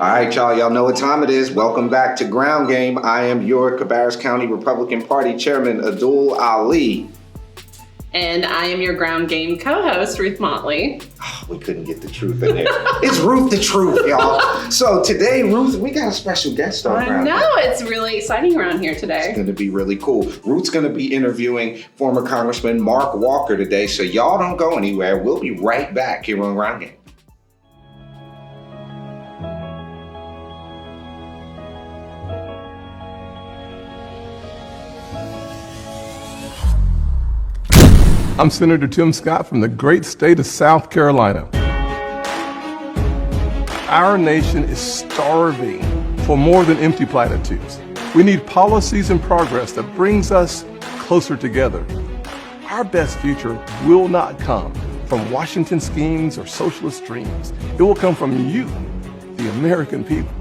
All right, y'all. Y'all know what time it is. Welcome back to Ground Game. I am your Cabarrus County Republican Party Chairman, Abdul Ali. And I am your Ground Game co-host, Ruth Motley. Oh, we couldn't get the truth in there. It's Ruth the Truth, y'all. So today, Ruth, we got a special guest on Ground Game. I know, it's really exciting around here today. It's going to be really cool. Ruth's going to be interviewing former Congressman Mark Walker today, so y'all don't go anywhere. We'll be right back here on Ground Game. I'm Senator Tim Scott from the great state of South Carolina. Our nation is starving for more than empty platitudes. We need policies and progress that brings us closer together. Our best future will not come from Washington schemes or socialist dreams. It will come from you, the American people.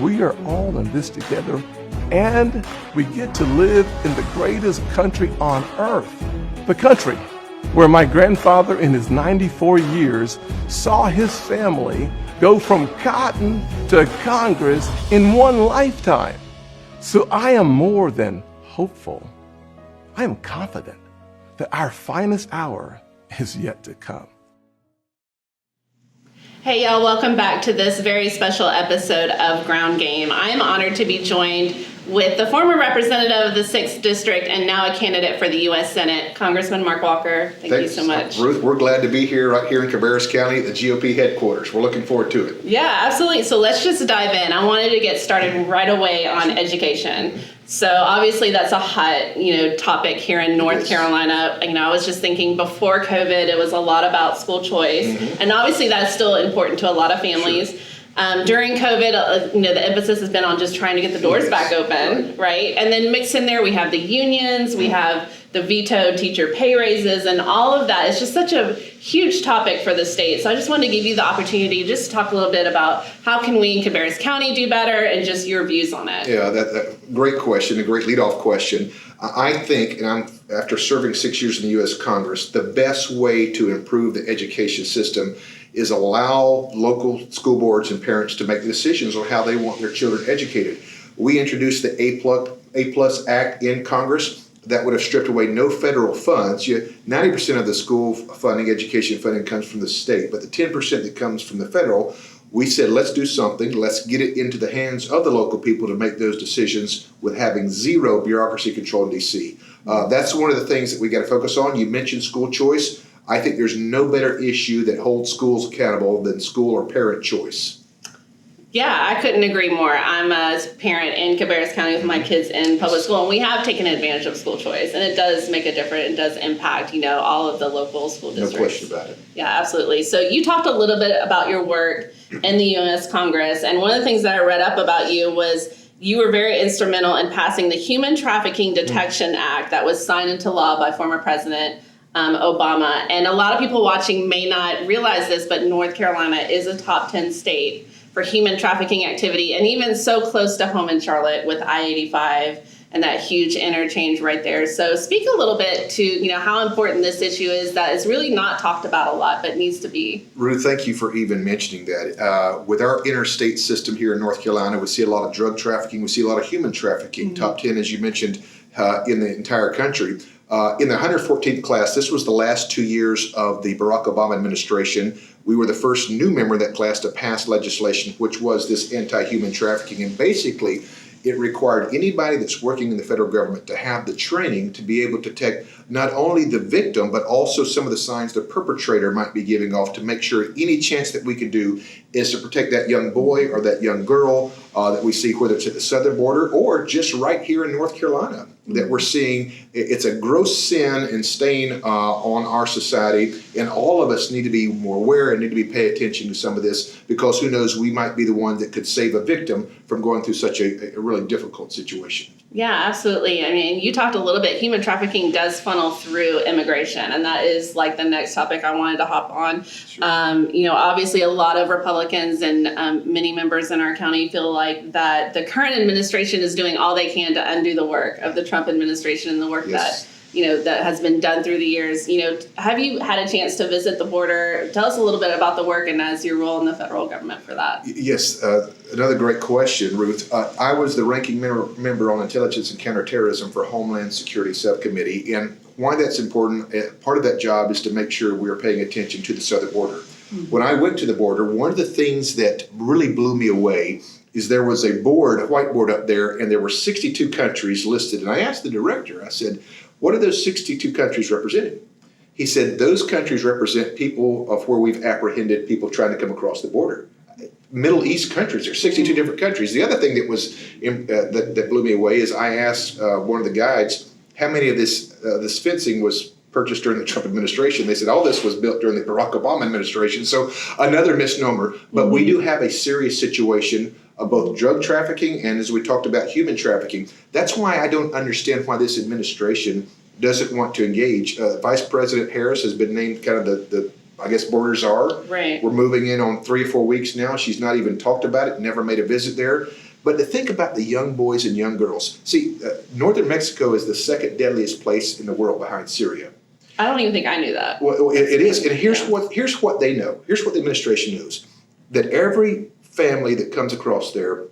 We are all in this together, and we get to live in the greatest country on earth. The country where my grandfather in his 94 years saw his family go from cotton to Congress in one lifetime. So I am more than hopeful. I am confident that our finest hour is yet to come. Hey y'all, welcome back to this very special episode of Ground Game. I am honored to be joined with the former representative of the 6th District and now a candidate for the U.S. Senate, Congressman Mark Walker. Thanks you so much. Ruth, we're glad to be here right here in Cabarrus County at the GOP headquarters. We're looking forward to it. Yeah, absolutely. So let's just dive in. I wanted to get started right away on education. So obviously that's a hot, topic here in North Carolina. I was just thinking before COVID, it was a lot about school choice. Mm-hmm. And obviously that's still important to a lot of families. Sure. During COVID, the emphasis has been on just trying to get the doors back open, right? And then mixed in there, we have the unions, we have the vetoed teacher pay raises, and all of that. It's just such a huge topic for the state. So I just wanted to give you the opportunity to just talk a little bit about how can we in Cabarrus County do better and just your views on it. Yeah, that great question, a great leadoff question. I think, and after serving 6 years in the U.S. Congress, the best way to improve the education system is allow local school boards and parents to make decisions on how they want their children educated. We introduced the A+ Act in Congress that would have stripped away no federal funds. 90% of the school funding, education funding comes from the state, but the 10% that comes from the federal, we said, let's do something. Let's get it into the hands of the local people to make those decisions with having zero bureaucracy control in D.C. That's one of the things that we got to focus on. You mentioned school choice. I think there's no better issue that holds schools accountable than school or parent choice. Yeah, I couldn't agree more. I'm a parent in Cabarrus County with my kids in public school, and we have taken advantage of school choice, and it does make a difference. It does impact, all of the local school districts. No question about it. Yeah, absolutely. So you talked a little bit about your work in the U.S. Congress, and one of the things that I read up about you was you were very instrumental in passing the Human Trafficking Detection Act that was signed into law by former President Obama. And a lot of people watching may not realize this, but North Carolina is a top 10 state for human trafficking activity, and even so close to home in Charlotte with I-85 and that huge interchange right there. So speak a little bit to how important this issue is that is really not talked about a lot, but needs to be. Ruth, thank you for even mentioning that. With our interstate system here in North Carolina, we see a lot of drug trafficking, we see a lot of human trafficking, top 10, as you mentioned, in the entire country. In the 114th class, this was the last 2 years of the Barack Obama administration. We were the first new member of that class to pass legislation, which was this anti-human trafficking. And basically, it required anybody that's working in the federal government to have the training to be able to detect not only the victim, but also some of the signs the perpetrator might be giving off to make sure any chance that we can do is to protect that young boy or that young girl that we see, whether it's at the southern border or just right here in North Carolina, that we're seeing. It's a gross sin and stain on our society, and all of us need to be more aware and need to be paying attention to some of this, because who knows, we might be the one that could save a victim from going through such a really difficult situation. Yeah, absolutely. I mean, you talked a little bit, human trafficking does funnel through immigration, and that is like the next topic I wanted to hop on. Sure. Obviously a lot of Republicans and many members in our county feel like that the current administration is doing all they can to undo the work of the Trump administration and the work that that has been done through the years. Have you had a chance to visit the border? Tell us a little bit about the work and as your role in the federal government for that. Yes, another great question, Ruth. I was the ranking member on Intelligence and Counterterrorism for Homeland Security Subcommittee, and why that's important, part of that job is to make sure we're paying attention to the southern border. When I went to the border, one of the things that really blew me away is there was a whiteboard up there, and there were 62 countries listed. And I asked the director, I said, what are those 62 countries representing? He said, those countries represent people of where we've apprehended people trying to come across the border. Middle East countries, there's 62 different countries. The other thing that was that blew me away is I asked one of the guides, how many of this fencing was purchased during the Trump administration? They said all this was built during the Barack Obama administration. So another misnomer, but we do have a serious situation of both drug trafficking and, as we talked about, human trafficking. That's why I don't understand why this administration doesn't want to engage. Vice President Harris has been named kind of the border czar. Right. We're moving in on 3 or 4 weeks now. She's not even talked about it, never made a visit there. But to think about the young boys and young girls. See, northern Mexico is the second deadliest place in the world behind Syria. I don't even think I knew that. Well, it is. And here's what they know. Here's what the administration knows. That every family that comes across there,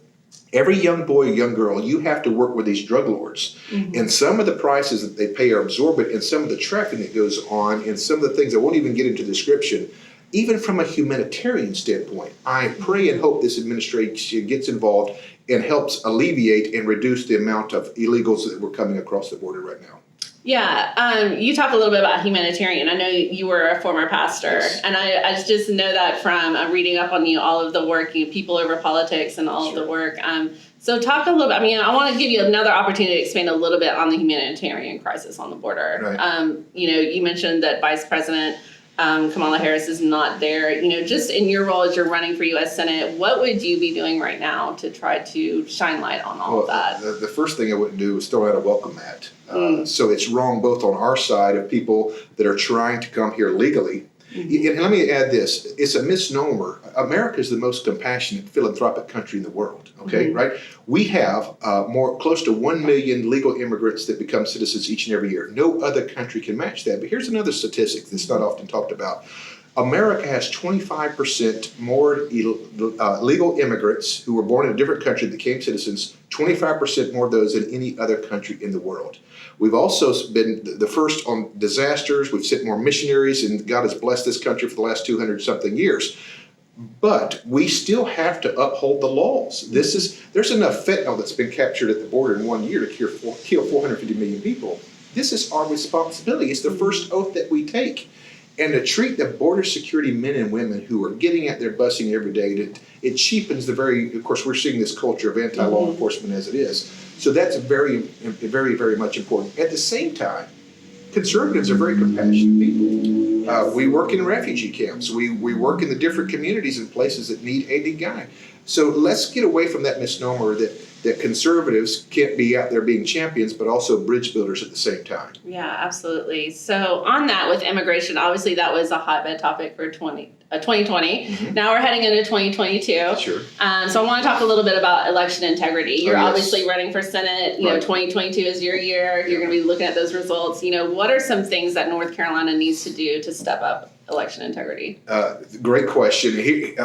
every young boy or young girl, you have to work with these drug lords. And some of the prices that they pay are exorbitant, and some of the trafficking that goes on, and some of the things I won't even get into description. Even from a humanitarian standpoint, I pray and hope this administration gets involved and helps alleviate and reduce the amount of illegals that were coming across the border right now. Yeah, you talk a little bit about Humanitarian. I know you were a former pastor, Yes. and I just know that from reading up on you, all of the work, People Over Politics and all of the work. So talk a little bit, I want to give you another opportunity to expand a little bit on the humanitarian crisis on the border. Right. You mentioned that Vice President Kamala Harris is not there. Just in your role as you're running for U.S. Senate, what would you be doing right now to try to shine light on all of that? The first thing I wouldn't do is throw out a welcome mat. So it's wrong both on our side of people that are trying to come here legally. And let me add this. It's a misnomer. America is the most compassionate, philanthropic country in the world, okay, right? We have close to 1 million legal immigrants that become citizens each and every year. No other country can match that. But here's another statistic that's not often talked about. America has 25% more legal immigrants who were born in a different country that became citizens, 25% more of those than any other country in the world. We've also been the first on disasters. We've sent more missionaries, and God has blessed this country for the last 200-something years. But we still have to uphold the laws. There's enough fentanyl that's been captured at the border in 1 year to kill 450 million people. This is our responsibility. It's the first oath that we take. And to treat the border security men and women who are getting at their busing every day, it cheapens of course, we're seeing this culture of anti-law enforcement as it is. So that's very, very, very much important. At the same time, conservatives are very compassionate people. We work in refugee camps. We work in the different communities and places that need aid and guide. So let's get away from that misnomer that conservatives can't be out there being champions, but also bridge builders at the same time. Yeah, absolutely. So on that, with immigration, obviously that was a hotbed topic for 2020. Now we're heading into 2022. Sure. So I want to talk a little bit about election integrity. You're yes. obviously running for Senate. Right. 2022 is your year. You're going to be looking at those results. What are some things that North Carolina needs to do to step up election integrity? Great question.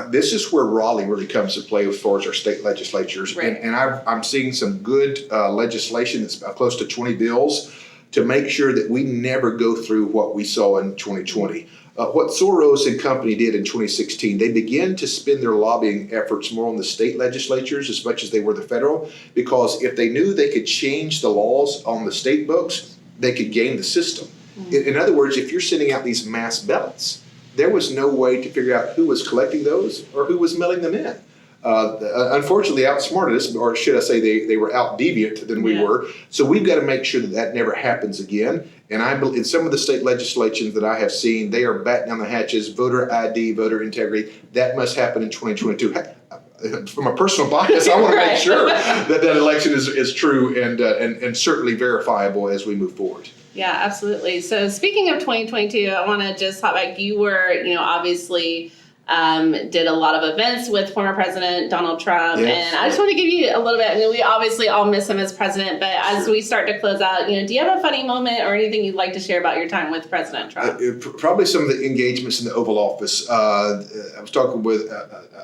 This is where Raleigh really comes to play as far as our state legislatures. Right. And I'm seeing some good legislation that's close to 20 bills to make sure that we never go through what we saw in 2020. What Soros and company did in 2016, they began to spend their lobbying efforts more on the state legislatures as much as they were the federal, because if they knew they could change the laws on the state books, they could game the system. In other words, if you're sending out these mass ballots, there was no way to figure out who was collecting those or who was mailing them in. Unfortunately, outsmarted us, or should I say they were out deviant than we were. So we've got to make sure that never happens again. And I believe in some of the state legislations that I have seen, they are batting down the hatches, voter ID, voter integrity. That must happen in 2022. From a personal bias, I want to make sure that election is true and certainly verifiable as we move forward. Yeah, absolutely. So speaking of 2022, I want to just hop back. You were, obviously did a lot of events with former President Donald Trump. Yes. And I just want to give you a little bit, I mean, we obviously all miss him as president, but as we start to close out, do you have a funny moment or anything you'd like to share about your time with President Trump? Probably some of the engagements in the Oval Office. I was talking with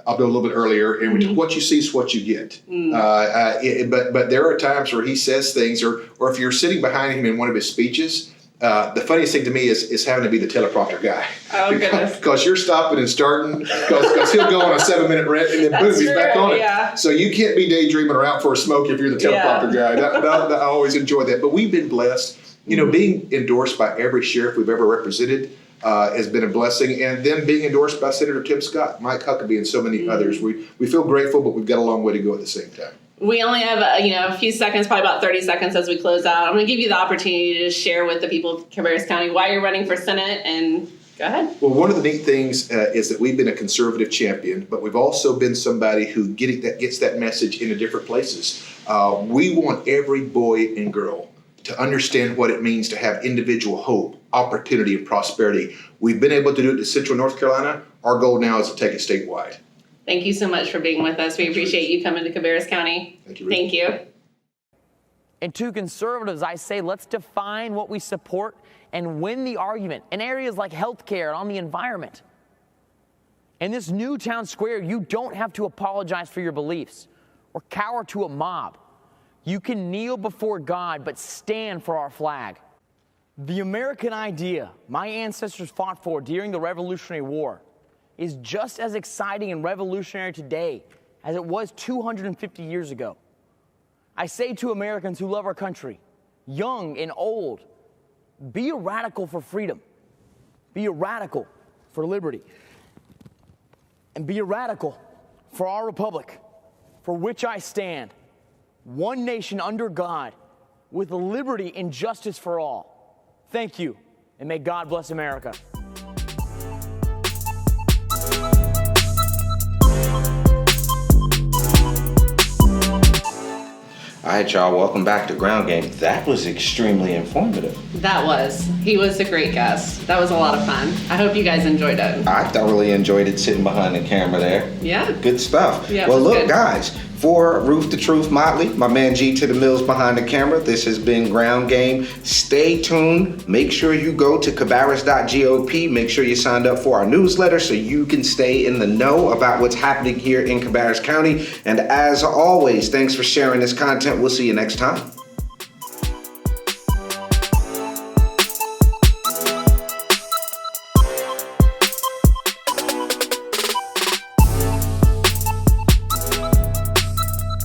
Abdul a little bit earlier, and what you see is what you get. But there are times where he says things, or if you're sitting behind him in one of his speeches, the funniest thing to me is having to be the teleprompter guy. Oh, goodness. Because you're stopping and starting, because he'll go on a 7-minute rant and then boom, he's back on it. Yeah. So you can't be daydreaming or out for a smoke if you're the teleprompter guy. I always enjoy that. But we've been blessed. Being endorsed by every sheriff we've ever represented has been a blessing. And then being endorsed by Senator Tim Scott, Mike Huckabee, and so many others. We feel grateful, but we've got a long way to go at the same time. We only have a few seconds, probably about 30 seconds as we close out. I'm going to give you the opportunity to share with the people of Cabarrus County why you're running for Senate, and go ahead. Well, one of the neat things is that we've been a conservative champion, but we've also been somebody who gets that message into different places. We want every boy and girl to understand what it means to have individual hope, opportunity, and prosperity. We've been able to do it in Central North Carolina. Our goal now is to take it statewide. Thank you so much for being with us. We appreciate you coming to Cabarrus County. Thank you. Thank you. And to conservatives, I say let's define what we support and win the argument in areas like healthcare and on the environment. In this new town square, you don't have to apologize for your beliefs or cower to a mob. You can kneel before God, but stand for our flag. The American idea my ancestors fought for during the Revolutionary War is just as exciting and revolutionary today as it was 250 years ago. I say to Americans who love our country, young and old, be a radical for freedom. Be a radical for liberty. And be a radical for our republic, for which I stand, one nation under God, with liberty and justice for all. Thank you, and may God bless America. All right, y'all, welcome back to Ground Game. That was extremely informative. He was a great guest. That was a lot of fun. I hope you guys enjoyed it. I thoroughly enjoyed it sitting behind the camera there. Yeah. Good stuff. Yeah, well, look, good. guys, for Ruth the Truth Motley, my man G to the Mills behind the camera, this has been Ground Game. Stay tuned. Make sure you go to cabarrus.gop. Make sure you signed up for our newsletter so you can stay in the know about what's happening here in Cabarrus County. And as always, thanks for sharing this content. We'll see you next time.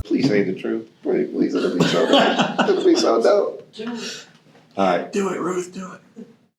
Please say the truth. Please, it'll be so dope. It'll be so dope. All right. Do it, Ruth, do it.